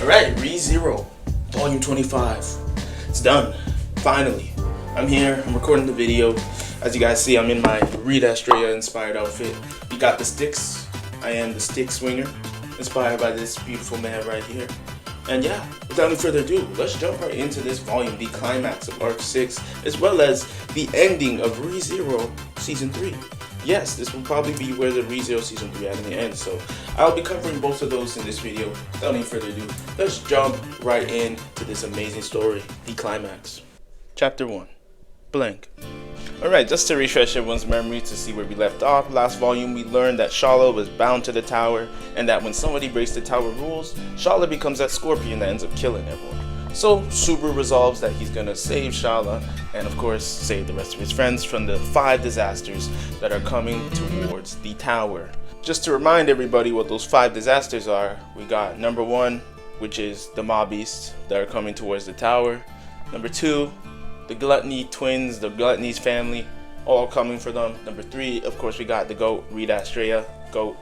Alright, ReZero, Volume 25. It's done. Finally. I'm here, I'm recording the video. As you guys see, I'm in my Reid inspired outfit. We got the sticks. I am the stick swinger, inspired by this beautiful man right here. And yeah, without any further ado, let's jump right into this volume, the climax of Arc 6, as well as the ending of ReZero Season 3. Yes, this will probably be where the ReZero Season 3 actually ends, so I'll be covering both of those in this video. Without any further ado, let's jump right into this amazing story, the climax. Chapter 1. Blank. Alright, just to refresh everyone's memory to see where we left off, last volume we learned that Shaula was bound to the tower, and that when somebody breaks the tower rules, Shaula becomes that scorpion that ends up killing everyone. So Subaru resolves that he's gonna save Shaula, and of course save the rest of his friends from the 5 disasters that are coming towards the tower. Just to remind everybody what those 5 disasters are, we got number 1, which is the mob beasts that are coming towards the tower. Number 2, the Gluttony twins, the Gluttony's family, all coming for them. Number 3, of course, we got the goat, Reid, goat.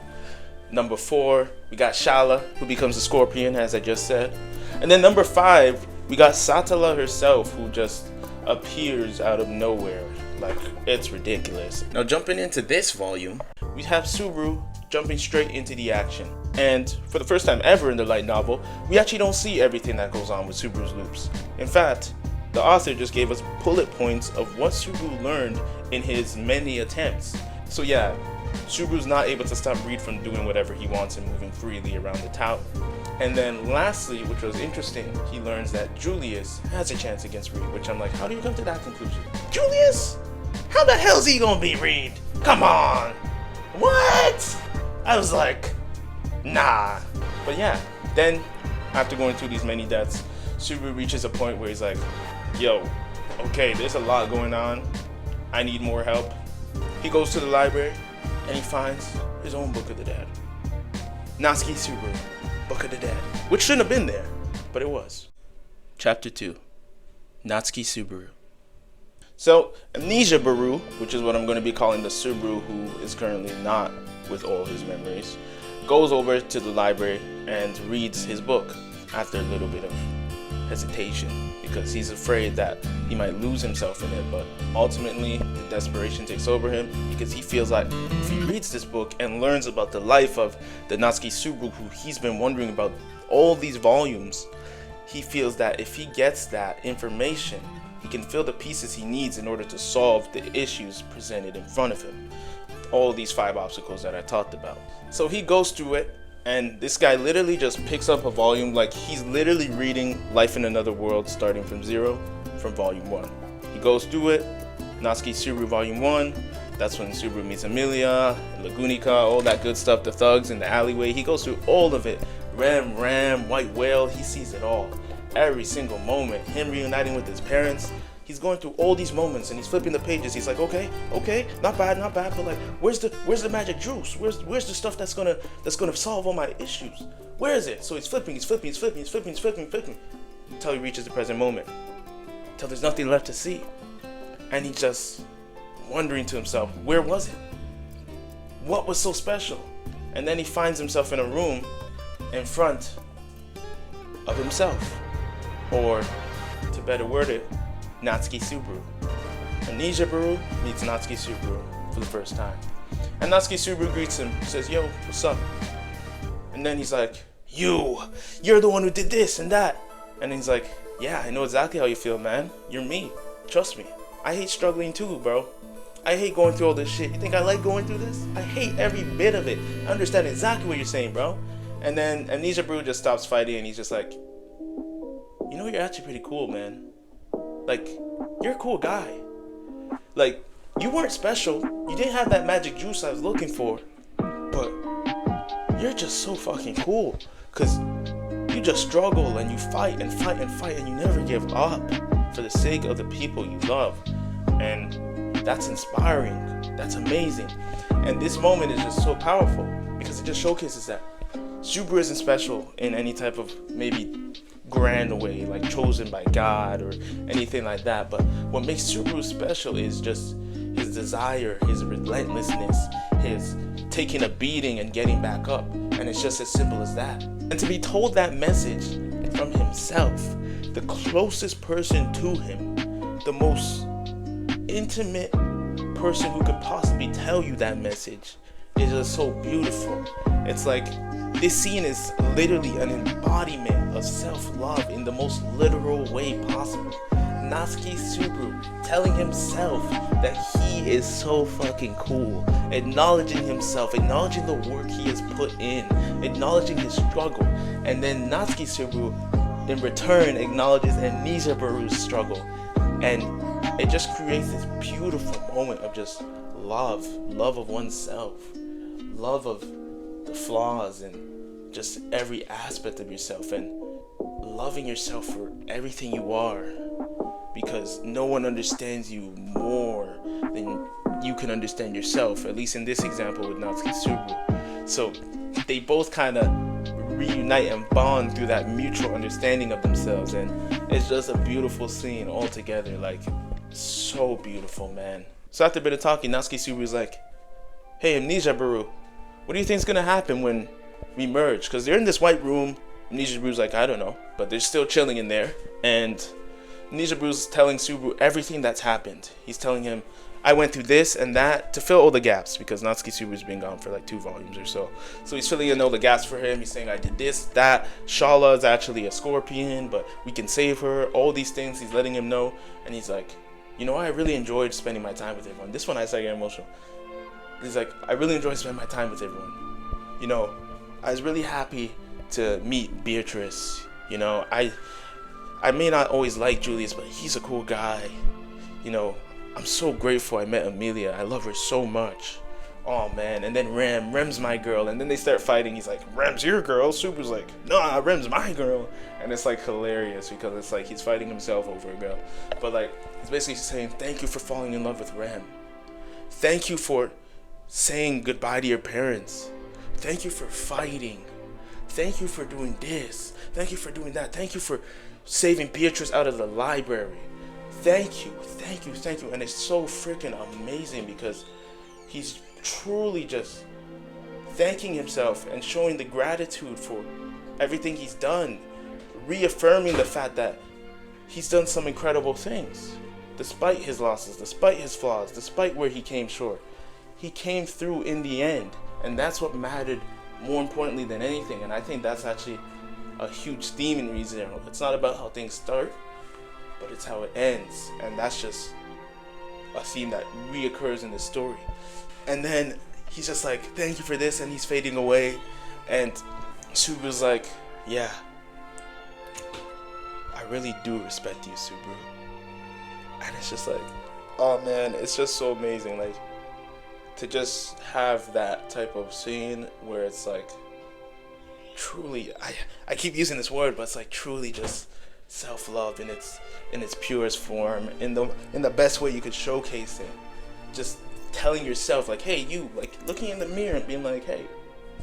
Number 4, we got Shaula, who becomes a scorpion, as I just said. And then number 5, we got Satala herself, who just appears out of nowhere. Like, it's ridiculous. Now, jumping into this volume, we have Subaru jumping straight into the action. And for the first time ever in the light novel, we actually don't see everything that goes on with Subaru's loops. In fact, the author just gave us bullet points of what Subaru learned in his many attempts. So yeah, Subaru's not able to stop Reid from doing whatever he wants and moving freely around the tower. And then lastly, which was interesting, he learns that Julius has a chance against Reid, which I'm like, how do you come to that conclusion? Julius? How the hell's he gonna beat Reid? Come on! What? I was like, nah. But yeah, then after going through these many deaths, Subaru reaches a point where he's like, yo, okay, there's a lot going on. I need more help. He goes to the library and he finds his own Book of the Dead. Natsuki Subaru, Book of the Dead. Which shouldn't have been there, but it was. Chapter 2. Natsuki Subaru. So, Amnesia Baru, which is what I'm going to be calling the Subaru who is currently not with all his memories, goes over to the library and reads his book after a little bit of hesitation because he's afraid that he might lose himself in it, but ultimately the desperation takes over him because he feels like if he reads this book and learns about the life of the Natsuki Subaru who he's been wondering about all these volumes, he feels that if he gets that information, he can fill the pieces he needs in order to solve the issues presented in front of him. All these 5 obstacles that I talked about. So he goes through it, and this guy literally just picks up a volume like he's literally reading Life in Another World starting from 0 from volume 1. He goes through it, Natsuki Subaru volume 1, that's when Subaru meets Emilia, Lagunica, all that good stuff, the thugs in the alleyway. He goes through all of it. Ram, White Whale, he sees it all. Every single moment, him reuniting with his parents. He's going through all these moments and he's flipping the pages. He's like, okay, not bad, but like, where's the magic juice? Where's the stuff that's gonna solve all my issues? Where is it? So he's flipping until he reaches the present moment, until there's nothing left to see, and he's just wondering to himself, where was it? What was so special? And then he finds himself in a room in front of himself, or to better word it, Natsuki Subaru. Amnesia Baru meets Natsuki Subaru for the first time. And Natsuki Subaru greets him, says, yo, what's up? And then he's like, you're the one who did this and that. And he's like, yeah, I know exactly how you feel, man. You're me. Trust me. I hate struggling too, bro. I hate going through all this shit. You think I like going through this? I hate every bit of it. I understand exactly what you're saying, bro. And then Amnesia Baru just stops fighting and he's just like, you know, you're actually pretty cool, man. Like, you're a cool guy. Like, you weren't special. You didn't have that magic juice I was looking for. But you're just so fucking cool. Because you just struggle and you fight and you never give up for the sake of the people you love. And that's inspiring. That's amazing. And this moment is just so powerful because it just showcases that Subaru isn't special in any type of maybe grand way, like chosen by God or anything like that. But what makes Subaru special is just his desire, his relentlessness, his taking a beating and getting back up. And it's just as simple as that. And to be told that message from himself, the closest person to him, the most intimate person who could possibly tell you that message, is just so beautiful. It's like this scene is literally an embodiment of self-love in the most literal way possible. Natsuki Subaru telling himself that he is so fucking cool, acknowledging himself, acknowledging the work he has put in, acknowledging his struggle, and then Natsuki Subaru in return acknowledges Emilia Baru's struggle, and it just creates this beautiful moment of just love of oneself, love of the flaws and just every aspect of yourself, and loving yourself for everything you are, because no one understands you more than you can understand yourself, at least in this example with Natsuki Subaru. So they both kind of reunite and bond through that mutual understanding of themselves, and it's just a beautiful scene altogether, like so beautiful, man. So after a bit of talking, Natsuki Subaru's like, hey, Emilia Baru, what do you think's gonna happen when we merge? Because they're in this white room. Emilia Baru's like, I don't know, but they're still chilling in there, and Emilia Baru's telling Subaru everything that's happened. He's telling him, I went through this and that to fill all the gaps, because Natsuki Subaru's been gone for like 2 volumes or so. So he's filling in all the gaps for him. He's saying, I did this, that. Shaula is actually a scorpion, but we can save her. All these things he's letting him know. And he's like, you know, I really enjoyed spending my time with everyone. This one I started getting emotional. He's like, I really enjoyed spending my time with everyone. You know, I was really happy to meet Beatrice. You know, I may not always like Julius, but he's a cool guy. You know, I'm so grateful I met Emilia. I love her so much. Oh man. And then Rem's my girl. And then they start fighting. He's like, Rem's your girl. Super's like, nah, Rem's my girl. And it's like hilarious, because it's like he's fighting himself over a girl. But like, he's basically saying, thank you for falling in love with Rem. Thank you for saying goodbye to your parents. Thank you for fighting. Thank you for doing this. Thank you for doing that. Thank you for saving Beatrice out of the library. Thank you. And it's so freaking amazing, because he's truly just thanking himself and showing the gratitude for everything he's done, reaffirming the fact that he's done some incredible things, despite his losses, despite his flaws, despite where he came short. He came through in the end, and that's what mattered more importantly than anything. And I think that's actually a huge theme in ReZero. It's not about how things start, but it's how it ends, and that's just a theme that reoccurs in the story. And then he's just like, thank you for this, and he's fading away, and Subaru's like, yeah, I really do respect you, Subaru. And it's just like, oh man, it's just so amazing, like, to just have that type of scene where it's like truly, I keep using this word, but it's like truly just self-love in its purest form, in the best way you could showcase it. Just telling yourself, like, hey, you, like, looking in the mirror and being like, hey,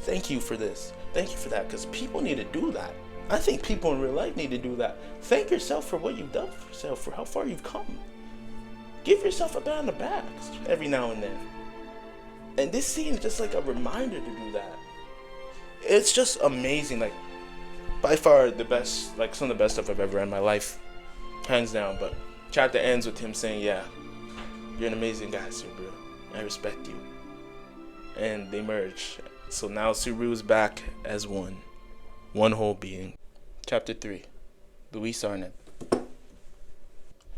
thank you for this, thank you for that, because people need to do that. I think people in real life need to do that. Thank yourself for what you've done for yourself, for how far you've come. Give yourself a pat on the back every now and then. And this scene is just like a reminder to do that. It's just amazing, like, by far the best, like some of the best stuff I've ever read in my life, hands down. But chapter ends with him saying, yeah, you're an amazing guy, Subaru. I respect you. And they merge. So now Subaru's back as one whole being. Chapter 3, Luis Arneb.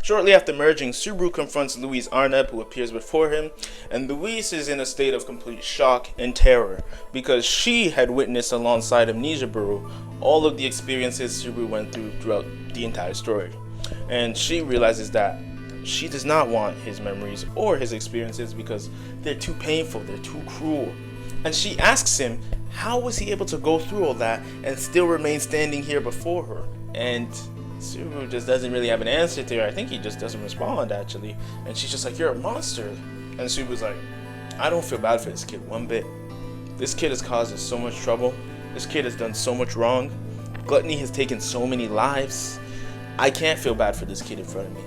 Shortly after merging, Subaru confronts Luis Arneb, who appears before him, and Luis is in a state of complete shock and terror, because she had witnessed alongside Emilia Baru all of the experiences Subaru went through throughout the entire story. And she realizes that she does not want his memories or his experiences because they're too painful, they're too cruel. And she asks him, how was he able to go through all that and still remain standing here before her? And Subaru just doesn't really have an answer to her. I think he just doesn't respond, actually. And she's just like, you're a monster. And Subaru's like, I don't feel bad for this kid one bit. This kid has caused us so much trouble. This kid has done so much wrong. Gluttony has taken so many lives. I can't feel bad for this kid in front of me.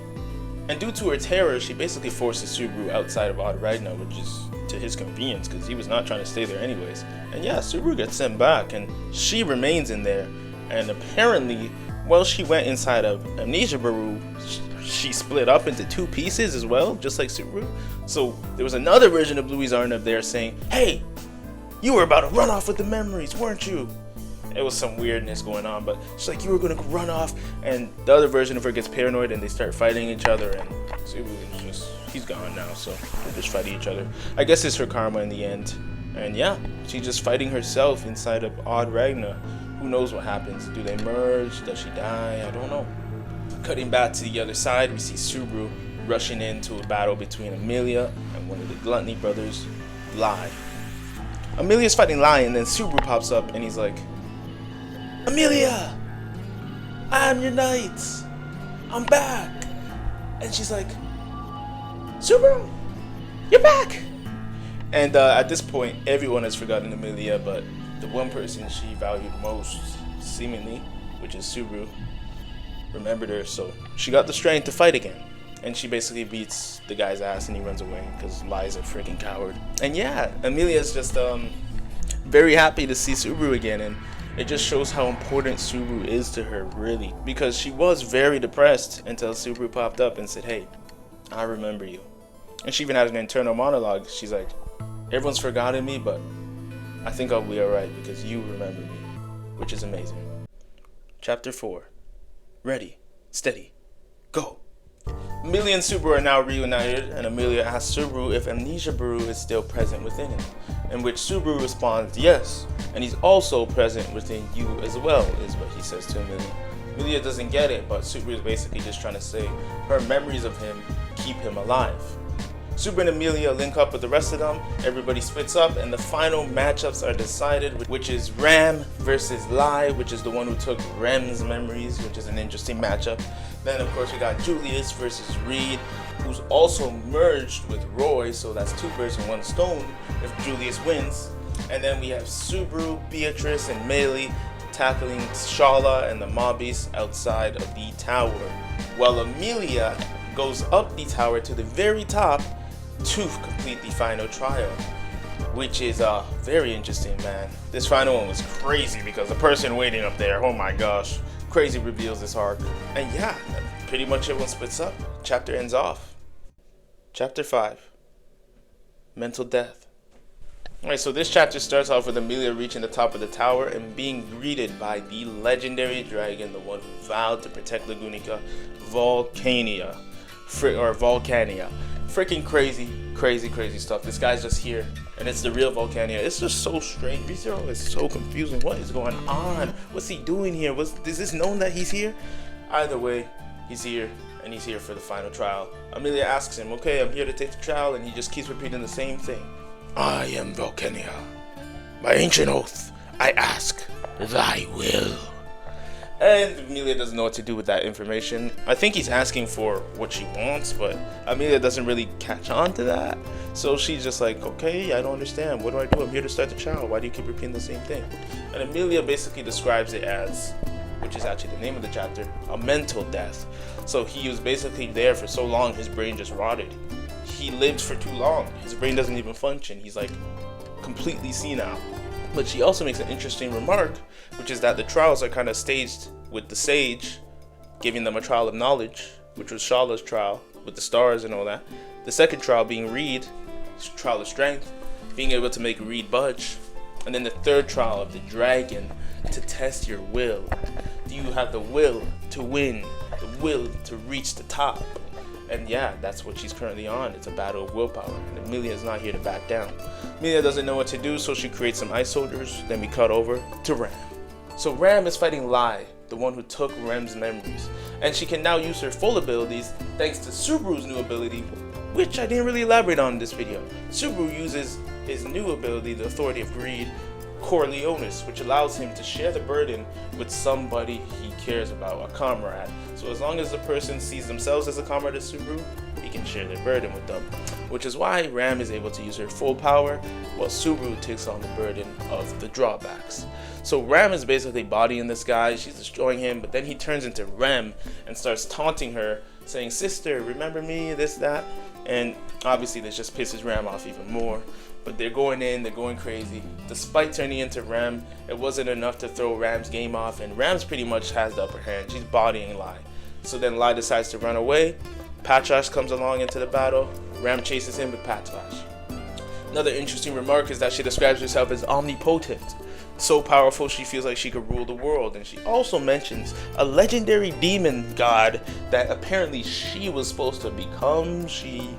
And due to her terror, she basically forces Subaru outside of Reid, which is to his convenience, because he was not trying to stay there anyways. And yeah, Subaru gets sent back, and she remains in there. And apparently, Well, she went inside of Amnesia Baru, she split up into 2 pieces as well, just like Subaru. So there was another version of Louise Arneb there saying, hey, you were about to run off with the memories, weren't you? It was some weirdness going on, but she's like, you were gonna run off, and the other version of her gets paranoid and they start fighting each other, and Subaru's just, he's gone now, so they're just fighting each other. I guess it's her karma in the end. And yeah, she's just fighting herself inside of Odd Ragna. Who knows what happens? Do they merge? Does she die? I don't know. Cutting back to the other side, we see Subaru rushing into a battle between Emilia and one of the Gluttony brothers, Lai. Emilia's fighting Lai, and then Subaru pops up and he's like, Emilia! I'm your knight! I'm back! And she's like, Subaru! You're back! And at this point, everyone has forgotten Emilia, but the one person she valued most, seemingly, which is Subaru, remembered her, so she got the strength to fight again. And she basically beats the guy's ass and he runs away because Lai's a freaking coward. And yeah, Emilia's just very happy to see Subaru again, and it just shows how important Subaru is to her, really, because she was very depressed until Subaru popped up and said, hey, I remember you. And she even had an internal monologue. She's like, everyone's forgotten me, but I think I'll be alright because you remember me, which is amazing. Chapter 4. Ready, steady, go. Emilia and Subaru are now reunited, and Emilia asks Subaru if Amnesia Baru is still present within him, in which Subaru responds, yes, and he's also present within you as well, is what he says to Emilia. Emilia doesn't get it, but Subaru is basically just trying to say her memories of him keep him alive. Subaru and Emilia link up with the rest of them, everybody splits up, and the final matchups are decided, which is Ram versus Lai, which is the one who took Rem's memories, which is an interesting matchup. Then of course we got Julius versus Reid, who's also merged with Roy, so that's 2 birds with 1 stone if Julius wins. And then we have Subaru, Beatrice, and Meili tackling Shaula and the mobbies outside of the tower, while Emilia goes up the tower to the very top to complete the final trial, which is very interesting, man. This final one was crazy because the person waiting up there, oh my gosh, crazy reveals this arc. And yeah, pretty much everyone splits up. Chapter ends off. Chapter 5. Mental Death. Alright, so this chapter starts off with Emilia reaching the top of the tower and being greeted by the legendary dragon, the one who vowed to protect Lagunica, Volcania. Freaking crazy stuff. This guy's just here, and it's the real Volcania. It's just so strange. ReZero is so confusing. What is going on? What's he doing here? Is this known that he's here? Either way, he's here, and he's here for the final trial. Emilia asks him, okay, I'm here to take the trial, and he just keeps repeating the same thing. I am Volcania. By ancient oath, I ask thy will. And Emilia doesn't know what to do with that information. I think he's asking for what she wants, but Emilia doesn't really catch on to that. So she's just like, okay, I don't understand. What do I do? I'm here to start the trial. Why do you keep repeating the same thing? And Emilia basically describes it as, which is actually the name of the chapter, a mental death. So he was basically there for so long, his brain just rotted. He lived for too long. His brain doesn't even function. He's like completely senile. But she also makes an interesting remark, which is that the trials are kind of staged with the sage giving them a trial of knowledge, which was Shaula's trial with the stars and all that. The second trial being Reid, trial of strength, being able to make Reid budge. And then the third trial of the dragon, to test your will. Do you have the will to win, the will to reach the top? And yeah, that's what she's currently on. It's a battle of willpower. And Emilia's not here to back down. Emilia doesn't know what to do, so she creates some ice soldiers. Then we cut over to Ram. So Ram is fighting Lai, the one who took Rem's memories. And she can now use her full abilities thanks to Subaru's new ability, which I didn't really elaborate on in this video. Subaru uses his new ability, the Authority of Greed, Corleonis, which allows him to share the burden with somebody he cares about, a comrade. So as long as the person sees themselves as a comrade of Subaru, he can share their burden with them. Which is why Ram is able to use her full power, while Subaru takes on the burden of the drawbacks. So Ram is basically bodying this guy, she's destroying him, but then he turns into Rem and starts taunting her, saying, sister, remember me, this, that. And obviously this just pisses Ram off even more. But they're going in, they're going crazy. Despite turning into Ram, it wasn't enough to throw Ram's game off, and Ram's pretty much has the upper hand. She's bodying Lai. So then Lai decides to run away. Patrash comes along into the battle. Ram chases him with Patrash. Another interesting remark is that she describes herself as omnipotent. So powerful she feels like she could rule the world. And she also mentions a legendary demon god that apparently she was supposed to become. She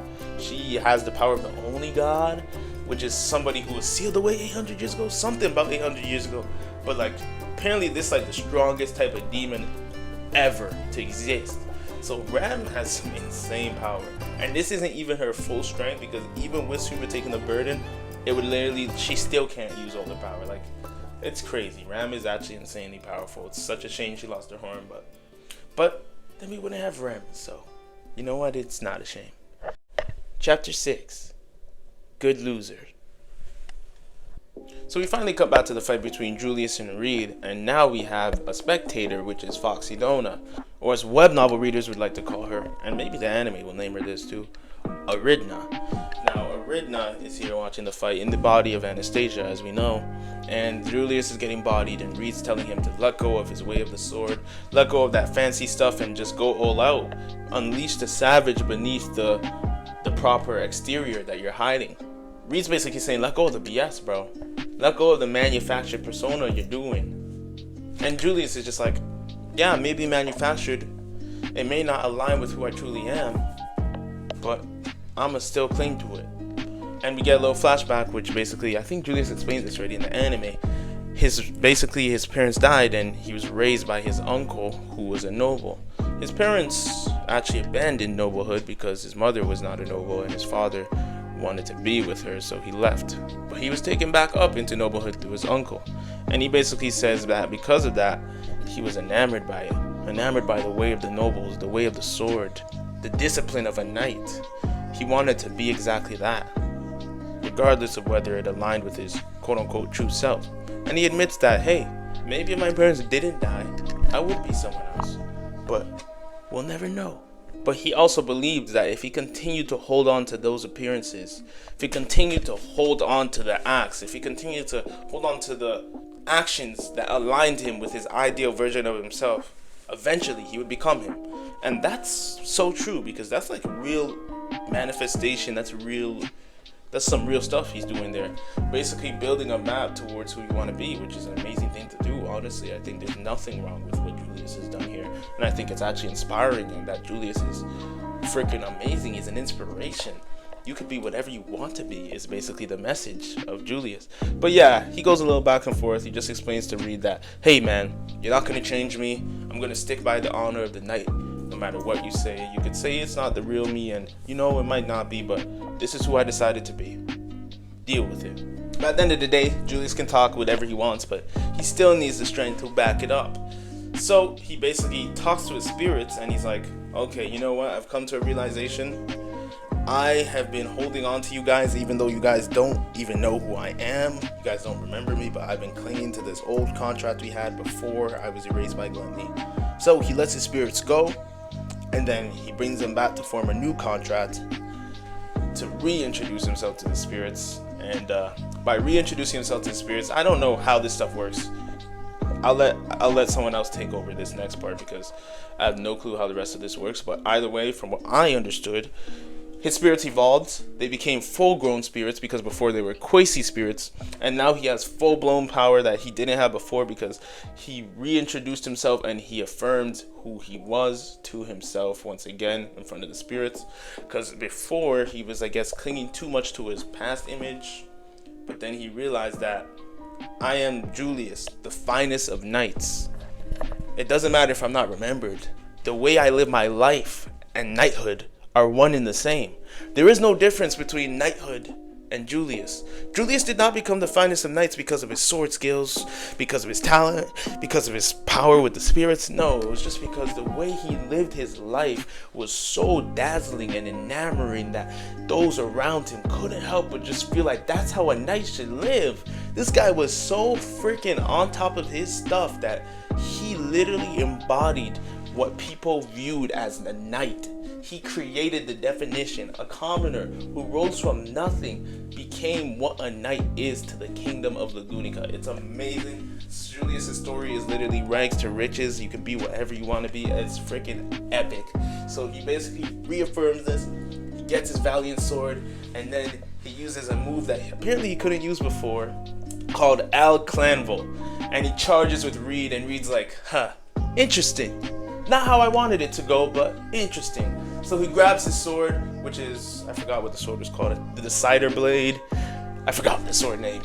has the power of the only god, which is somebody who was sealed away 800 years ago. Something about 800 years ago. But like, apparently this is like the strongest type of demon ever to exist. So Ram has some insane power, and this isn't even her full strength, because even with Super taking the burden, it would literally, she still can't use all the power. Like, it's crazy. Ram is actually insanely powerful. It's such a shame she lost her horn, but then we wouldn't have Ram. So you know what? It's not a shame. Chapter 6, Good Loser. So we finally come back to the fight between Julius and Reid, and now we have a spectator, which is Foxy Dona, or as web novel readers would like to call her, and maybe the anime will name her this too, Aridna. Now Aridna is here watching the fight in the body of Anastasia, as we know, and Julius is getting bodied, and Reid's telling him to let go of his way of the sword, let go of that fancy stuff, and just go all out, unleash the savage beneath the proper exterior that you're hiding. Reid's basically saying, let go of the BS, bro. Let go of the manufactured persona you're doing. And Julius is just like, yeah, maybe manufactured. It may not align with who I truly am, but I'ma still cling to it. And we get a little flashback, which basically, I think Julius explains this already in the anime. His parents died, and he was raised by his uncle, who was a noble. His parents actually abandoned noblehood because his mother was not a noble, and his father wanted to be with her, so he left. But he was taken back up into noblehood through his uncle, and he basically says that because of that, he was enamored by it, enamored by the way of the nobles, the way of the sword, the discipline of a knight. He wanted to be exactly that, regardless of whether it aligned with his quote-unquote true self. And he admits that, hey, maybe if my parents didn't die, I would be someone else, but we'll never know. But he also believed that if he continued to hold on to those appearances, if he continued to hold on to the acts, if he continued to hold on to the actions that aligned him with his ideal version of himself, eventually he would become him. And that's so true, because that's like real manifestation. That's some real stuff he's doing there. Basically building a map towards who you want to be, which is an amazing thing to do. Honestly, I think there's nothing wrong with what Julius has done here. And I think it's actually inspiring, and that Julius is freaking amazing. He's an inspiration. You could be whatever you want to be is basically the message of Julius. But yeah, he goes a little back and forth. He just explains to Reid that, hey man, you're not going to change me. I'm going to stick by the honor of the knight. No matter what you say, you could say it's not the real me, and you know it might not be, but this is who I decided to be. Deal with it. But at the end of the day, Julius can talk whatever he wants, but he still needs the strength to back it up. So he basically talks to his spirits, and he's like, okay, you know what? I've come to a realization. I have been holding on to you guys, even though you guys don't even know who I am. You guys don't remember me, but I've been clinging to this old contract we had before I was erased by Gluttony. So he lets his spirits go, and then he brings them back to form a new contract to reintroduce himself to the spirits. And by reintroducing himself to the spirits, I don't know how this stuff works. I'll let someone else take over this next part, because I have no clue how the rest of this works. But either way, from what I understood, his spirits evolved. They became full-grown spirits, because before they were quasi-spirits, and now he has full-blown power that he didn't have before, because he reintroduced himself and he affirmed who he was to himself once again in front of the spirits. Because before, he was, I guess, clinging too much to his past image, but then he realized that I am Julius, the finest of knights. It doesn't matter if I'm not remembered. The way I live my life and knighthood are one and the same. There is no difference between knighthood and Julius. Julius did not become the finest of knights because of his sword skills, because of his talent, because of his power with the spirits. No, it was just because the way he lived his life was so dazzling and enamoring that those around him couldn't help but just feel like that's how a knight should live. This guy was so freaking on top of his stuff that he literally embodied what people viewed as a knight. He created the definition. A commoner who rose from nothing became what a knight is to the kingdom of Lugunica. It's amazing. Julius' story is literally rags to riches. You can be whatever you want to be. It's freaking epic. So he basically reaffirms this. He gets his valiant sword, and then he uses a move that apparently he couldn't use before, called Al Clanville. And he charges with Reid, and Reid's like, huh, interesting. Not how I wanted it to go, but interesting. So he grabs his sword, which is, I forgot what the sword was called, the Decider Blade. I forgot the sword name.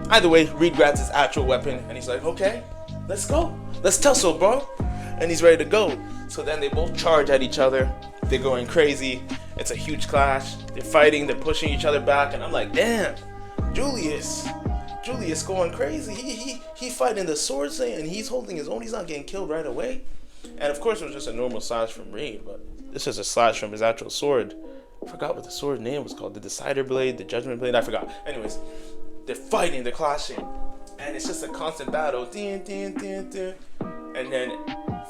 Either way, Reid grabs his actual weapon, and he's like, okay, let's go. Let's tussle, bro. And he's ready to go. So then they both charge at each other. They're going crazy. It's a huge clash. They're fighting, they're pushing each other back, and I'm like, damn, Julius going crazy. He fighting the sword thing, and he's holding his own. He's not getting killed right away. And of course, it was just a normal slash from Reid, but this is a slash from his actual sword. I forgot what the sword name was called. The Decider Blade, the Judgment Blade, I forgot. Anyways, they're fighting, they're clashing, and it's just a constant battle. And then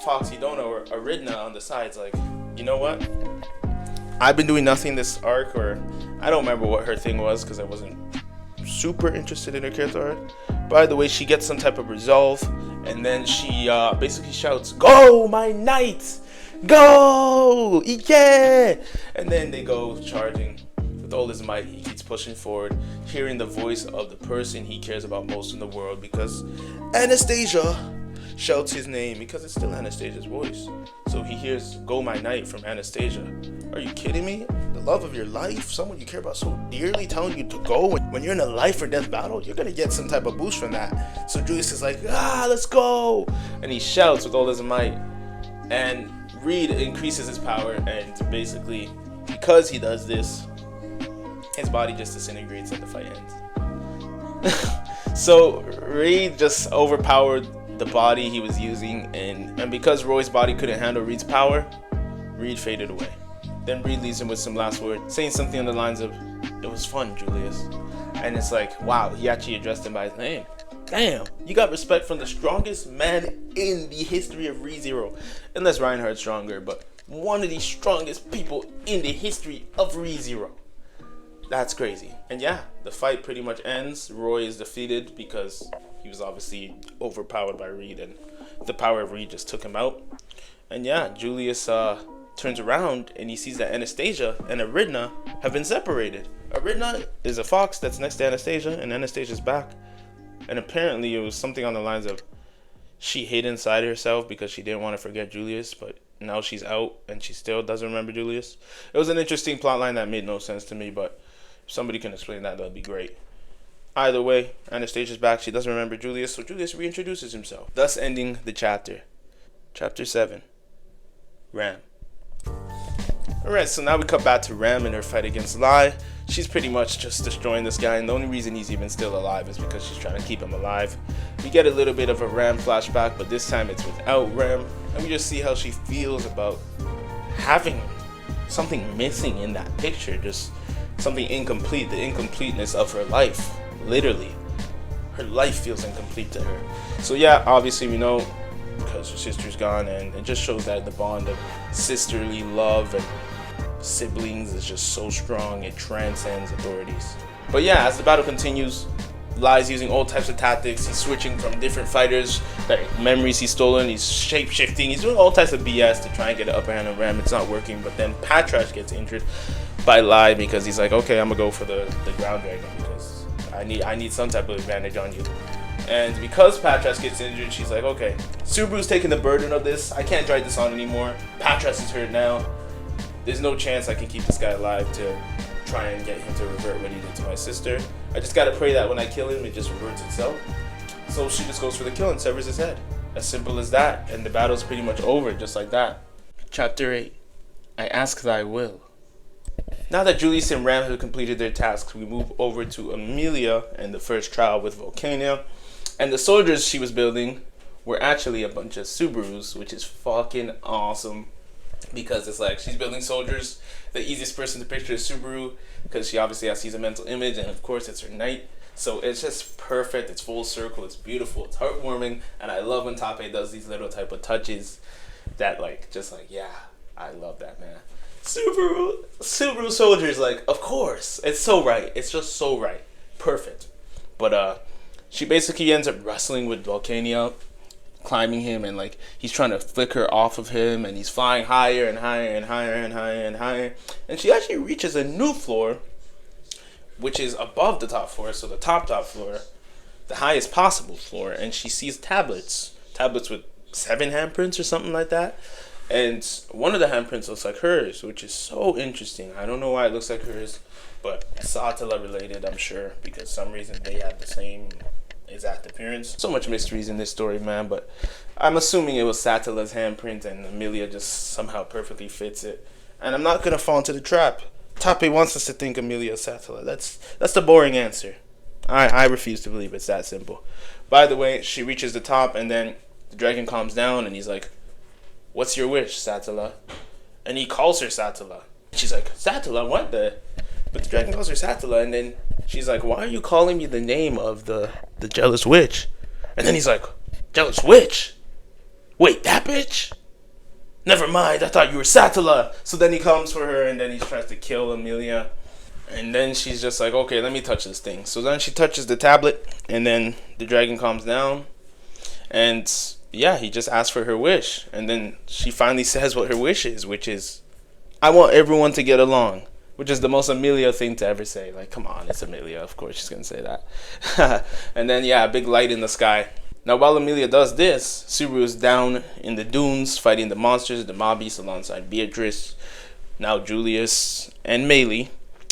Foxy Dona or Aridna on the side's like, you know what? I've been doing nothing this arc, or I don't remember what her thing was because I wasn't super interested in her character art. By the way, she gets some type of resolve, and then she basically shouts, "Go, my knight! Go! Yeah!" And then they go charging with all his might. He keeps pushing forward, hearing the voice of the person he cares about most in the world, because Anastasia shouts his name, because it's still Anastasia's voice. So he hears "Go, my knight" from Anastasia. Are you kidding me? The love of your life, someone you care about so dearly, telling you to go when you're in a life or death battle, you're gonna get some type of boost from that. So Julius is like, let's go! And he shouts with all his might. And Reid increases his power, and basically, because he does this, his body just disintegrates and the fight ends. So Reid just overpowered the body he was using, and because Roy's body couldn't handle Reid's power, Reid faded away. Then Reid leaves him with some last words, saying something on the lines of, "It was fun, Julius." And it's like, wow, he actually addressed him by his name. Damn, you got respect from the strongest man in the history of ReZero. Unless Reinhardt's stronger, but one of the strongest people in the history of ReZero. That's crazy. And yeah, the fight pretty much ends. Roy is defeated because he was obviously overpowered by Reid, and the power of Reid just took him out. And yeah, Julius turns around and he sees that Anastasia and Aridna have been separated. Aridna is a fox that's next to Anastasia, and Anastasia's back. And apparently it was something on the lines of she hid inside herself because she didn't want to forget Julius, but now she's out and she still doesn't remember Julius. It was an interesting plotline that made no sense to me, but if somebody can explain that, that'd be great. Either way, Anastasia's back. She doesn't remember Julius, so Julius reintroduces himself, thus ending the chapter. Chapter 7. Ram. Alright, so now we cut back to Ram and her fight against Lai. She's pretty much just destroying this guy, and the only reason he's even still alive is because she's trying to keep him alive. We get a little bit of a Ram flashback, but this time it's without Ram, and we just see how she feels about having something missing in that picture, just something incomplete, the incompleteness of her life. Literally, her life feels incomplete to her. So yeah, obviously we know because her sister's gone, and it just shows that the bond of sisterly love and siblings is just so strong, it transcends authorities. But yeah, as the battle continues, Lai's using all types of tactics. He's switching from different fighters, like memories he's stolen, he's shape-shifting, he's doing all types of BS to try and get an upper hand on Ram. It's not working, but then Patrash gets injured by Lai because he's like, okay, I'm gonna go for the ground dragon because I need some type of advantage on you. And because Patras gets injured, she's like, okay, Subaru's taking the burden of this. I can't drag this on anymore. Patras is hurt now. There's no chance I can keep this guy alive to try and get him to revert what he did to my sister. I just gotta pray that when I kill him, it just reverts itself. So she just goes for the kill and severs his head. As simple as that. And the battle's pretty much over, just like that. Chapter 8. I ask thy will. Now that Julius and Ram have completed their tasks, we move over to Emilia and the first trial with Volcania. And the soldiers she was building were actually a bunch of Subarus, which is fucking awesome. Because it's like, she's building soldiers. The easiest person to picture is Subaru, because she obviously sees a mental image, and of course it's her knight. So it's just perfect, it's full circle, it's beautiful, it's heartwarming, and I love when Tape does these little type of touches that yeah, I love that, man. Subaru soldier's like, of course. It's so right. It's just so right. Perfect. But she basically ends up wrestling with Volcania, climbing him, and like he's trying to flick her off of him, and he's flying higher and higher and higher and higher and higher. And she actually reaches a new floor, which is above the top floor, so the top floor, the highest possible floor, and she sees tablets with 7 handprints or something like that. And one of the handprints looks like hers, which is so interesting. I don't know why it looks like hers, but Satala related, I'm sure, because some reason they have the same exact appearance. So much mysteries in this story, man, but I'm assuming it was Satala's handprint and Emilia just somehow perfectly fits it. And I'm not going to fall into the trap. Tape wants us to think Emilia is Satala. That's the boring answer. I refuse to believe it's that simple. By the way, she reaches the top, and then the dragon calms down, and he's like, "What's your wish, Satala?" And he calls her Satala. She's like, "Satala, what the?" But the dragon calls her Satala, and then she's like, "Why are you calling me the name of the jealous witch?" And then he's like, "Jealous witch? Wait, that bitch? Never mind, I thought you were Satala." So then he comes for her, and then he tries to kill Emilia. And then she's just like, "Okay, let me touch this thing." So then she touches the tablet, and then the dragon calms down. And yeah, he just asks for her wish. And then she finally says what her wish is, which is, "I want everyone to get along." Which is the most Emilia thing to ever say. Like, come on, it's Emilia. Of course she's going to say that. And then, yeah, a big light in the sky. Now, while Emilia does this, Subaru is down in the dunes fighting the monsters, the mobbies, alongside Beatrice, now Julius, and Meili.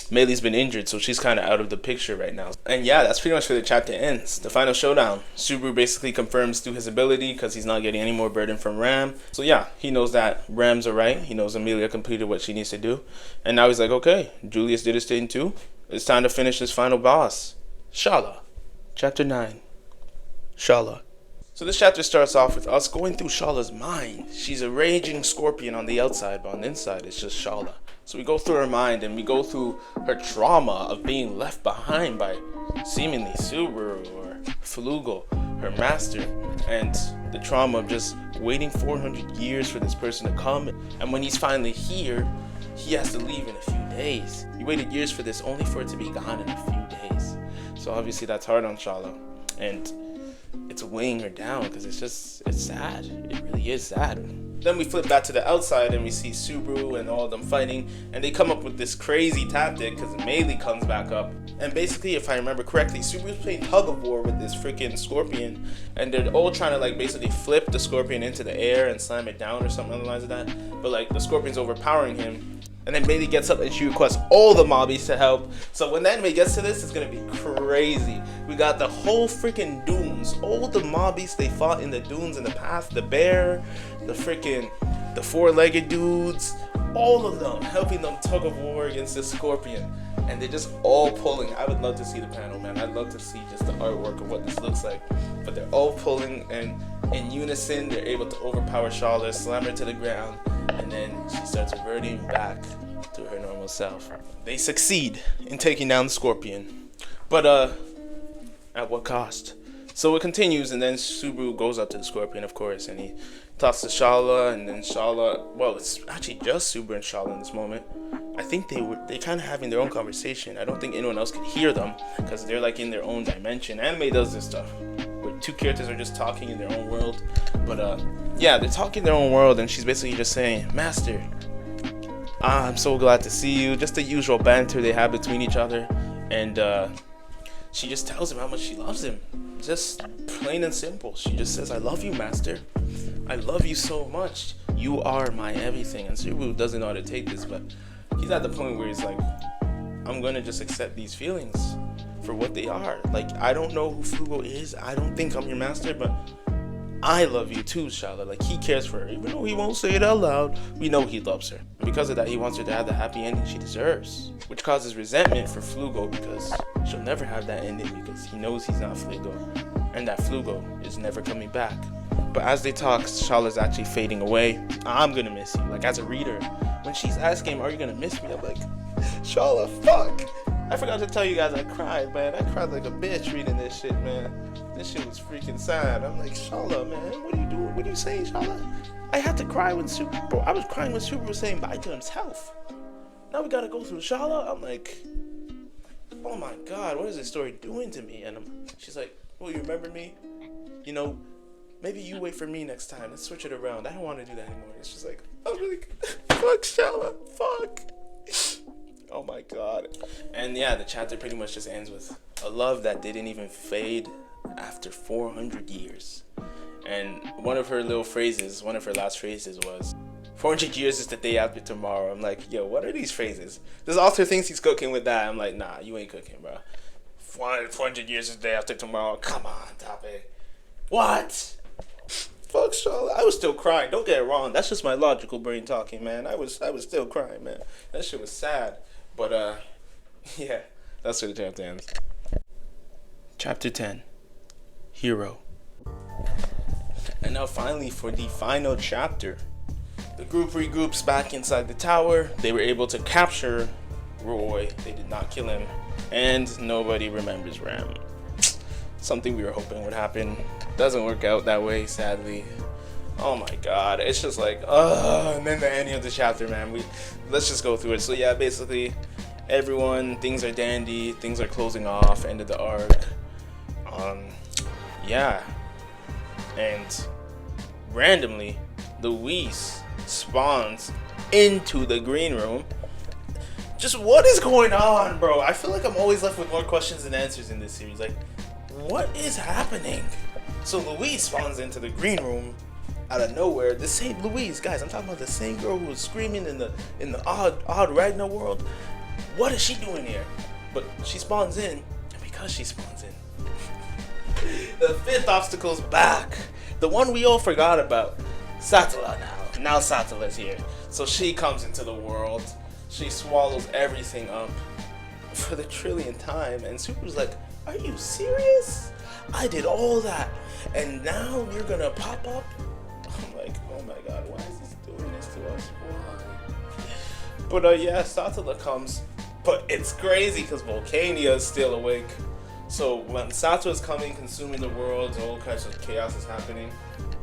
Meili's been injured, so she's kind of out of the picture right now. And yeah, that's pretty much where the chapter ends. The final showdown. Subaru basically confirms through his ability because he's not getting any more burden from Ram. So yeah, he knows that Ram's alright. He knows Emilia completed what she needs to do. And now he's like, okay, Julius did his thing too. It's time to finish this final boss. Shaula. Chapter 9. Shaula. So this chapter starts off with us going through Shaula's mind. She's a raging scorpion on the outside, but on the inside it's just Shaula. So we go through her mind, and we go through her trauma of being left behind by seemingly Subaru or Flugal, her master, and the trauma of just waiting 400 years for this person to come. And when he's finally here, he has to leave in a few days. He waited years for this, only for it to be gone in a few days. So obviously that's hard on Shaula, and it's weighing her down because it's sad. It really is sad. Then we flip back to the outside and we see Subaru and all of them fighting, and they come up with this crazy tactic because Meili comes back up. And basically, if I remember correctly, Subaru's playing tug of war with this freaking scorpion, and they're all trying to like basically flip the scorpion into the air and slam it down or something along the lines of that. But like the scorpion's overpowering him. And then Meili gets up and she requests all the mobbies to help. So when the anime gets to this, it's gonna be crazy. We got the whole freaking dunes. All the mobbies they fought in the dunes in the past. The bear, the 4-legged dudes. All of them helping them tug of war against this scorpion. And they're just all pulling. I would love to see the panel, man. I'd love to see just the artwork of what this looks like. But they're all pulling, and in unison, they're able to overpower Shaula, slam her to the ground, and then she starts reverting back to her normal self. They succeed in taking down the scorpion, but at what cost? So it continues, and then Subaru goes up to the scorpion, of course, and he talks to Shaula, and then Shaula, well, it's actually just Subaru and Shaula in this moment. I think they kind of having their own conversation. I don't think anyone else could hear them because they're like in their own dimension. Anime does this stuff where two characters are just talking in their own world. But yeah, they're talking in their own world, and she's basically just saying, "Master, I'm so glad to see you." Just the usual banter they have between each other, and she just tells him how much she loves him. Just plain and simple. She just says, "I love you, Master. I love you so much. You are my everything." And Subaru doesn't know how to take this, but he's at the point where he's like, I'm gonna just accept these feelings for what they are. Like, I don't know who Flugo is. I don't think I'm your master, but I love you too, Shaula. Like, he cares for her. Even though he won't say it out loud, we know he loves her. And because of that, he wants her to have the happy ending she deserves, which causes resentment for Flugo because she'll never have that ending because he knows he's not Flugo, and that Flugo is never coming back. But as they talk, Shaula's actually fading away. I'm gonna miss you. Like, as a reader, when she's asking him, "Are you gonna miss me?" I'm like, Shaula, fuck. I forgot to tell you guys I cried, man. I cried like a bitch reading this shit, man. This shit was freaking sad. I'm like, Shaula, man, what are you doing? What are you saying, Shaula? I had to cry when I was crying when Subaru was saying bye to himself. Now we gotta go through Shaula. I'm like, oh my God, what is this story doing to me? And she's like, well, you remember me? You know, maybe you wait for me next time. Let's switch it around. I don't want to do that anymore. It's just like, I'm like, fuck Shaula, fuck. Oh my God. And yeah, the chapter pretty much just ends with a love that didn't even fade after 400 years. And one of her last phrases was, 400 years is the day after tomorrow. I'm like, yo, what are these phrases? This author thinks he's cooking with that. I'm like, nah, you ain't cooking, bro. 400 years is the day after tomorrow. Come on, topic. What? Fuck Shaula. I was still crying. Don't get it wrong. That's just my logical brain talking, man. I was still crying, man. That shit was sad. But yeah, that's where the chapter ends. Chapter 10. Hero. And now finally for the final chapter. The group regroups back inside the tower. They were able to capture Roy. They did not kill him. And nobody remembers Ram. Something we were hoping would happen. Doesn't work out that way, sadly. Oh my God. It's just like, and then the ending of the chapter, man. Let's just go through it. So yeah, basically, things are dandy. Things are closing off. End of the arc. Yeah. And randomly, Luis spawns into the green room. Just what is going on, bro? I feel like I'm always left with more questions than answers in this series. Like, what is happening? So Luis spawns into the green room out of nowhere. The same Luis, guys. I'm talking about the same girl who was screaming in the odd Ragnar world. What is she doing here? But she spawns in, and because she spawns in, the fifth obstacle's back. The one we all forgot about. Satala now. Now Satala's here. So she comes into the world. She swallows everything up for the trillionth time. And Super's like, are you serious? I did all that. And now you're gonna pop up? I'm like, oh my God, why is this doing this to us? Why? But yeah, Satala comes. But it's crazy because Volcania is still awake. So when Sato is coming, consuming the world, all kinds of chaos is happening.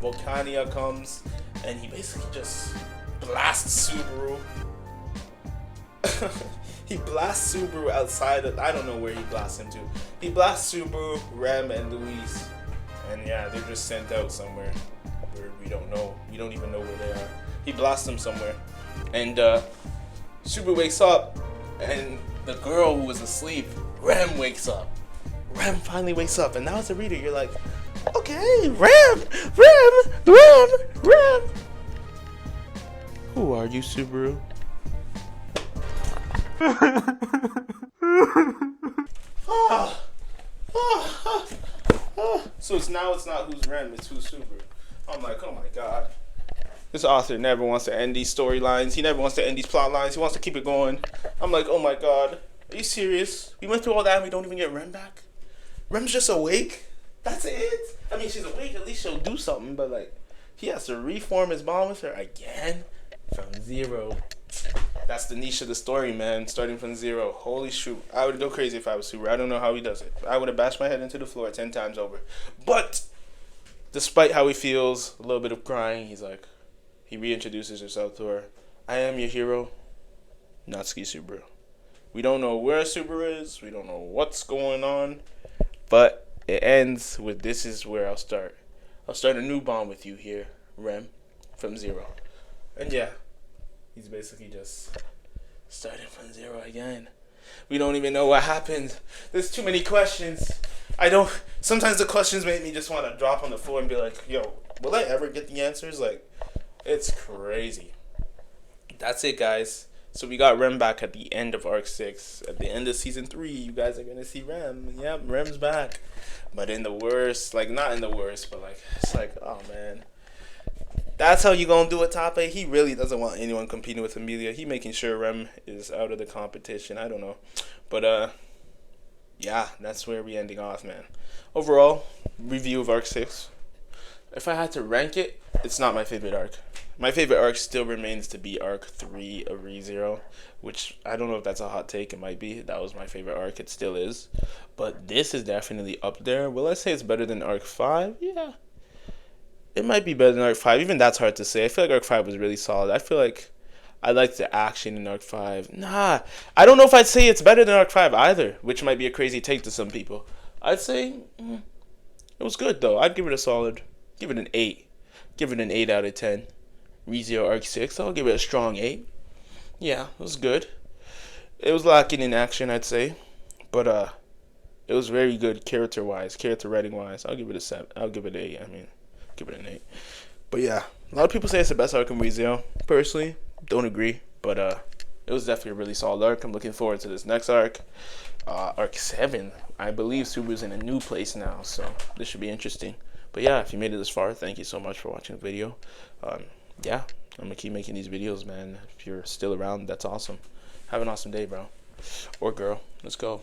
Volcania comes, and he basically just blasts Subaru. He blasts Subaru outside of, I don't know where he blasts him to. He blasts Subaru, Rem, and Luis. And yeah, they're just sent out somewhere where we don't know. We don't even know where they are. He blasts them somewhere. And Subaru wakes up, and the girl who was asleep, Rem, wakes up. Rem finally wakes up, and now as a reader, you're like, okay, Rem. Who are you, Subaru? So it's not who's Rem, it's who's Subaru. I'm like, oh my God. This author never wants to end these storylines. He never wants to end these plot lines. He wants to keep it going. I'm like, oh my God. Are you serious? We went through all that and we don't even get Rem back? Rem's just awake? That's it? I mean, she's awake. At least she'll do something. But, like, he has to reform his bond with her again from zero. That's the niche of the story, man. Starting from zero. Holy shoot. I would go crazy if I was Super. I don't know how he does it. I would have bashed my head into the floor 10 times over. But, despite how he feels, a little bit of crying, he's like, he reintroduces himself to her. I am your hero, Natsuki Subaru. We don't know where Subaru is. We don't know what's going on. But it ends with, this is where I'll start. I'll start a new bond with you here, Rem, from zero. And yeah, he's basically just starting from zero again. We don't even know what happened. There's too many questions. Sometimes the questions make me just want to drop on the floor and be like, yo, will I ever get the answers? Like, it's crazy. That's it, guys. So we got Rem back at the end of Arc 6. At the end of Season 3, you guys are going to see Rem. Yep, Rem's back. But in the worst, like, not in the worst, but, like, it's like, oh, man. That's how you going to do it, Tape? He really doesn't want anyone competing with Emilia. He making sure Rem is out of the competition. I don't know. But, yeah, that's where we ending off, man. Overall, review of Arc 6. If I had to rank it, it's not my favorite arc. My favorite arc still remains to be Arc 3 of ReZero, which I don't know if that's a hot take. It might be. That was my favorite arc. It still is. But this is definitely up there. Will I say it's better than Arc 5? Yeah. It might be better than Arc 5. Even that's hard to say. I feel like Arc 5 was really solid. I feel like I like the action in Arc 5. Nah, I don't know if I'd say it's better than Arc 5 either, which might be a crazy take to some people. I'd say it was good though. I'd give it a solid, give it an 8. Give it an 8 out of 10. ReZero Arc 6, I'll give it a strong 8. Yeah, it was good. It was lacking in action, I'd say, but it was very good character-wise, character writing-wise. I'll give it a 7. I'll give it an 8. I mean, give it an 8. But yeah, a lot of people say it's the best arc in ReZero. Personally, don't agree, but it was definitely a really solid arc. I'm looking forward to this next arc, Arc 7. I believe Subaru's in a new place now, so this should be interesting. But yeah, if you made it this far, thank you so much for watching the video. Yeah, I'm gonna keep making these videos, man. If you're still around, that's awesome. Have an awesome day, bro. Or girl. Let's go.